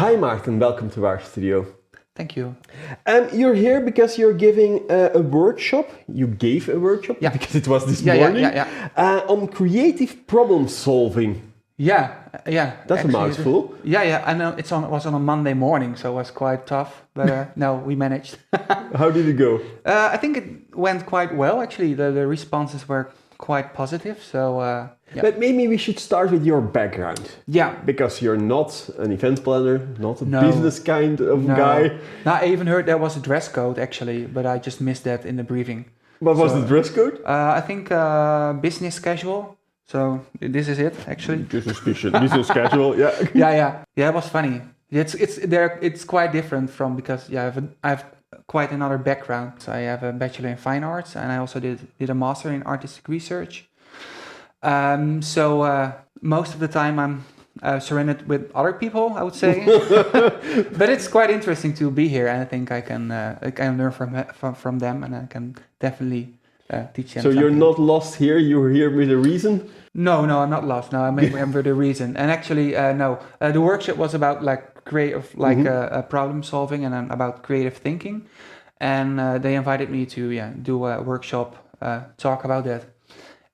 Hi Maarten, welcome to our studio. Thank you. You're here because you're giving a workshop. You gave a workshop because it was this morning on creative problem solving. That's a mouthful. I know it was on a Monday morning, so it was quite tough. But no, we managed. How did it go? I think it went quite well. Actually, the responses were quite positive. So. But maybe we should start with your background. Yeah. Because you're not an event planner, not a business kind of guy. No, I even heard there was a dress code actually, but I just missed that in the briefing. What was the dress code? I think business casual. So this is it actually. Business casual, yeah. Yeah. It was funny. It's quite different from because I have quite another background. So I have a bachelor in fine arts, and I also did a master in artistic research. So most of the time I'm surrounded with other people, I would say. But it's quite interesting to be here, and I think I can learn from them, and I can definitely teach them. So something. You're not lost here. You're here with a reason. No, I'm not lost. No, I'm for the reason. And actually, the workshop was about like creative, problem solving, and about creative thinking. And they invited me to do a workshop, talk about that.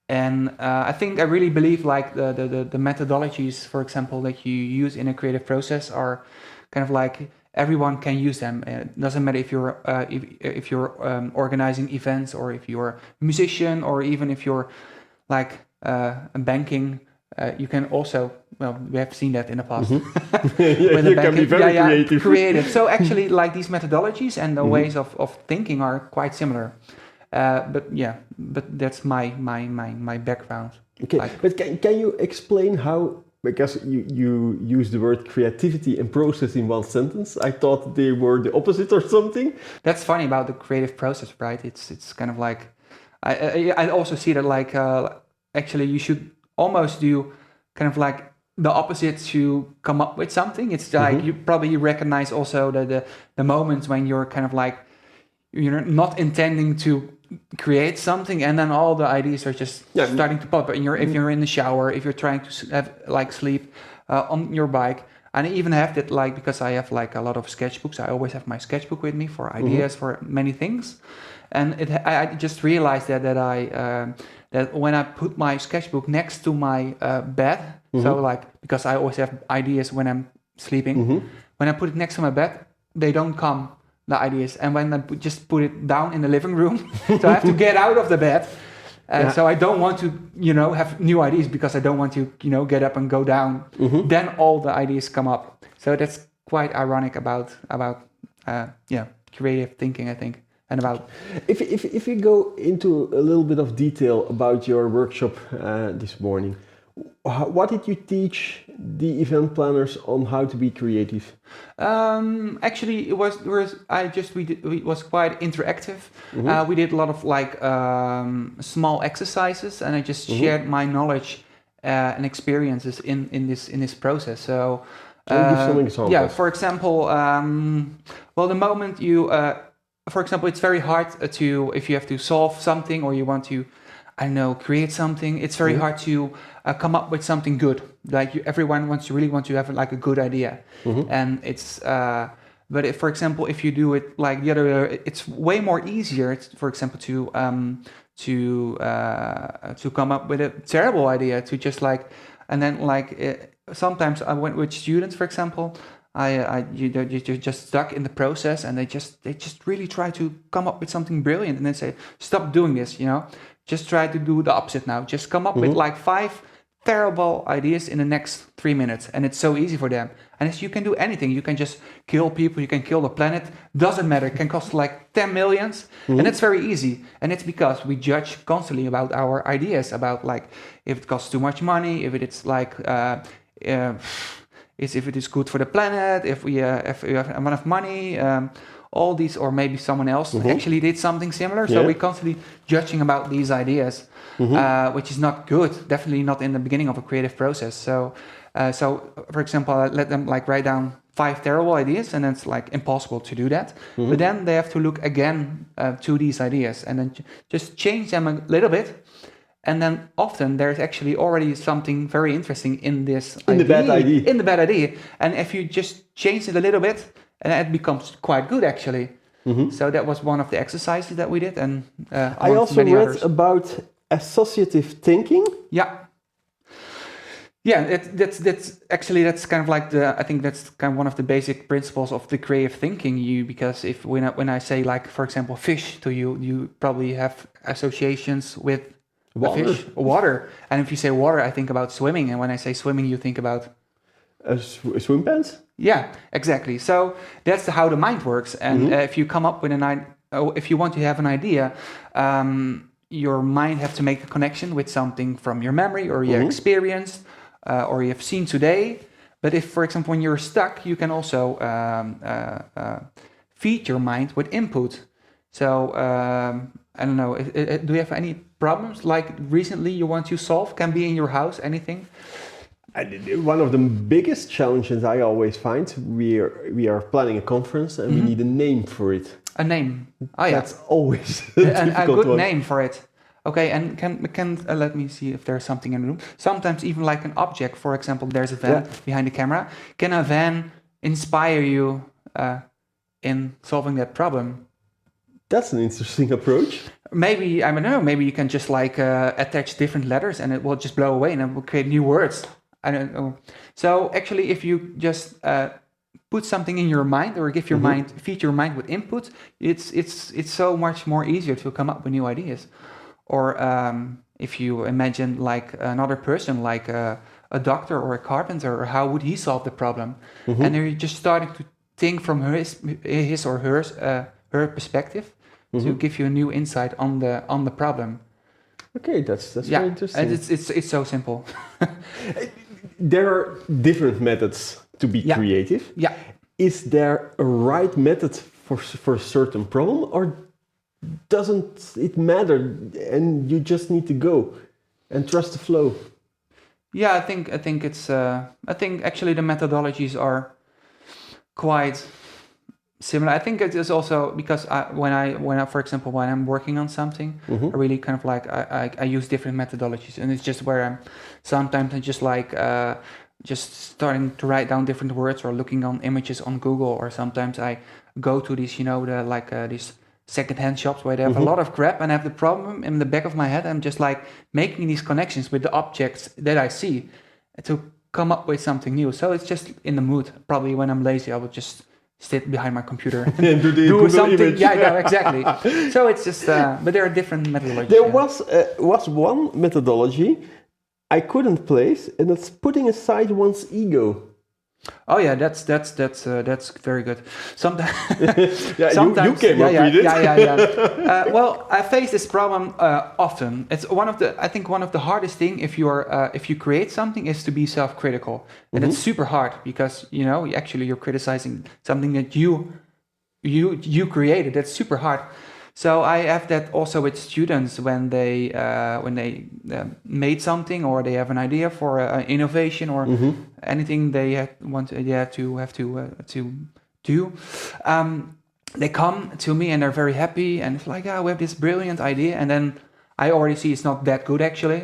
And I think I really believe like the methodologies, for example, that you use in a creative process are kind of like everyone can use them. It doesn't matter if you're if you're organizing events, or if you're a musician, or even if you're like banking. You can also, we have seen that in the past. You can be very creative. So actually, like these methodologies and the ways of thinking are quite similar. But that's my background. Okay, but can you explain how? Because you use the word creativity and process in one sentence. I thought they were the opposite or something. That's funny about the creative process, right? It's kind of like I also see that like actually you should almost do kind of like the opposite to come up with something. It's like you probably recognize also the moments when you're kind of like you're not intending to create something, and then all the ideas are just starting to pop. If you're in the shower, if you're trying to have like sleep on your bike. And I even have that like because I have like a lot of sketchbooks. I always have my sketchbook with me for ideas for many things. And I just realized that when I put my sketchbook next to my bed, so like because I always have ideas when I'm sleeping, when I put it next to my bed, they don't come, the ideas. And when I just put it down in the living room, so I have to get out of the bed. So I don't want to, have new ideas because I don't want to, get up and go down. Then all the ideas come up. So that's quite ironic about creative thinking, I think. And about if you go into a little bit of detail about your workshop this morning, what did you teach the event planners on how to be creative? Actually, it was quite interactive. We did a lot of like small exercises, and I just shared my knowledge and experiences in this process. So can you give some examples? Yeah, for example, the moment you for example, it's very hard to, if you have to solve something or you want to, create something, it's very hard to come up with something good. Like everyone really wants to have like a good idea. And it's, but if, for example, if you do it like the other, it's way more easier, for example, to come up with a terrible idea, to just like, and then like, sometimes I went with students, for example, you're just stuck in the process, and they just really try to come up with something brilliant, and they say, stop doing this, just try to do the opposite now. Just come up with like 5 terrible ideas in the next 3 minutes, and it's so easy for them. And you can do anything. You can just kill people, you can kill the planet, doesn't matter. It can cost like 10 millions, and it's very easy. And it's because we judge constantly about our ideas, about like if it costs too much money, if it's like if it is good for the planet, if we have enough money, all these, or maybe someone else actually did something similar. So we're constantly judging about these ideas, which is not good. Definitely not in the beginning of a creative process. So for example, I let them like write down 5 terrible ideas, and it's like impossible to do that. But then they have to look again to these ideas, and then just change them a little bit. and then often there's actually already something very interesting in this In the bad idea. In the bad idea, and if you just change it a little bit, and it becomes quite good actually. So that was one of the exercises that we did, and I also many read others. about associative thinking. Yeah, that's kind of like I think that's kind of one of the basic principles of the creative thinking. Because if when I say, like, for example, fish to you, you probably have associations with Water. a fish, water, and if you say water, I think about swimming, and when I say swimming, you think about Swim pants. yeah, exactly. So that's how the mind works, and if you come up with if you want to have an idea. Your mind have to make a connection with something from your memory or your experience, or you have seen today. But if, for example, when you're stuck, you can also feed your mind with input. So I don't know. Do you have any problems like recently you want to solve? Can be in your house, anything. One of the biggest challenges I always find, we are planning a conference and we need a name for it. A name. Oh yeah. That's always a good one. name for it. Okay, and can let me see if there's something in the room. Sometimes even like an object. For example, there's a van behind the camera. Can a van inspire you in solving that problem? That's an interesting approach. Maybe, I don't know, maybe you can just like attach different letters and it will just blow away and it will create new words. I don't know. So actually, if you just put something in your mind or give your mind, feed your mind with input, it's so much more easier to come up with new ideas. Or if you imagine like another person, like a doctor or a carpenter, or how would he solve the problem? And then you're just starting to think from his or her perspective to give you a new insight on the problem. Okay, that's very interesting. And it's so simple. There are different methods to be creative. Yeah. Is there a right method for a certain problem, or doesn't it matter and you just need to go and trust the flow? Yeah, I think it's I think actually the methodologies are quite similar. I think it is also because when I for example when I'm working on something, I really kind of like I use different methodologies, and it's just where I'm sometimes I just like just starting to write down different words or looking on images on Google, or sometimes I go to these these secondhand shops where they have a lot of crap, and I have the problem in the back of my head. I'm just like making these connections with the objects that I see to come up with something new. So it's just in the mood. Probably when I'm lazy, I would just sit behind my computer and do something. Image. Yeah, no, exactly. So it's just, but there are different methodologies. There was one methodology I couldn't place, and it's putting aside one's ego. Oh yeah, that's very good. Sometimes, you came up with it. Yeah. Well, I face this problem often. It's I think one of the hardest thing if you create something is to be self-critical, and it's super hard because you're criticizing something that you created. That's super hard. So I have that also with students when they made something, or they have an idea for an innovation or anything they have to do. They come to me and they're very happy and it's like, we have this brilliant idea, and then I already see it's not that good actually.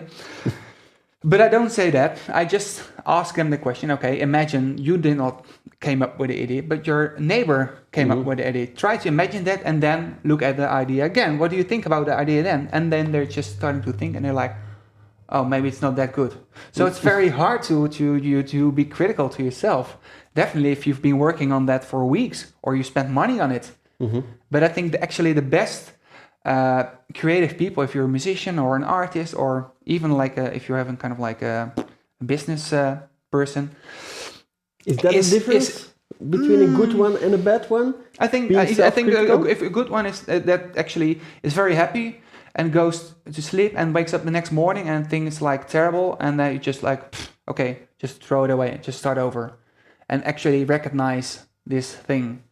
But I don't say that. I just ask them the question, okay, imagine you did not came up with the idea, but your neighbor came up with the idea. Try to imagine that and then look at the idea again. What do you think about the idea then? And then they're just starting to think and they're like, oh, maybe it's not that good. So it's very hard to be critical to yourself. Definitely if you've been working on that for weeks or you spent money on it. But I think actually the best creative people, if you're a musician or an artist, or even like if you're having kind of like a business person, is that a difference between a good one and a bad one? I think if a good one is that actually is very happy and goes to sleep and wakes up the next morning and thinks like terrible, and then you just like okay, just throw it away, just start over, and actually recognize this thing.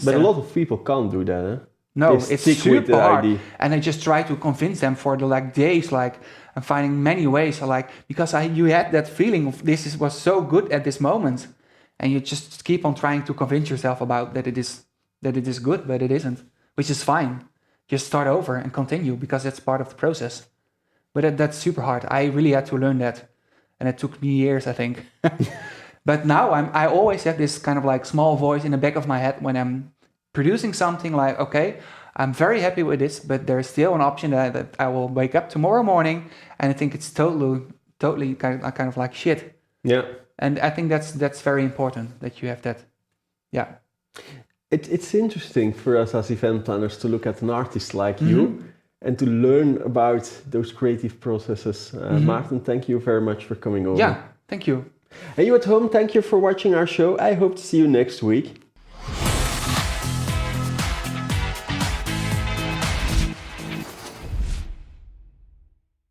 But a lot of people can't do that. Huh? No, it's super hard, idea. and I just try to convince them for the days, I'm finding many ways, because you had that feeling of was so good at this moment, and you just keep on trying to convince yourself about that it is good, but it isn't, which is fine. Just start over and continue because it's part of the process. But that's super hard. I really had to learn that, and it took me years, I think. But now I always have this kind of like small voice in the back of my head when I'm producing something, like, okay, I'm very happy with this, but there's still an option that I will wake up tomorrow morning and I think it's totally kind of like shit. Yeah. And I think that's very important that you have that. Yeah. It's interesting for us as event planners to look at an artist like you and to learn about those creative processes. Maarten, thank you very much for coming over. Yeah, thank you. And you at home, thank you for watching our show. I hope to see you next week.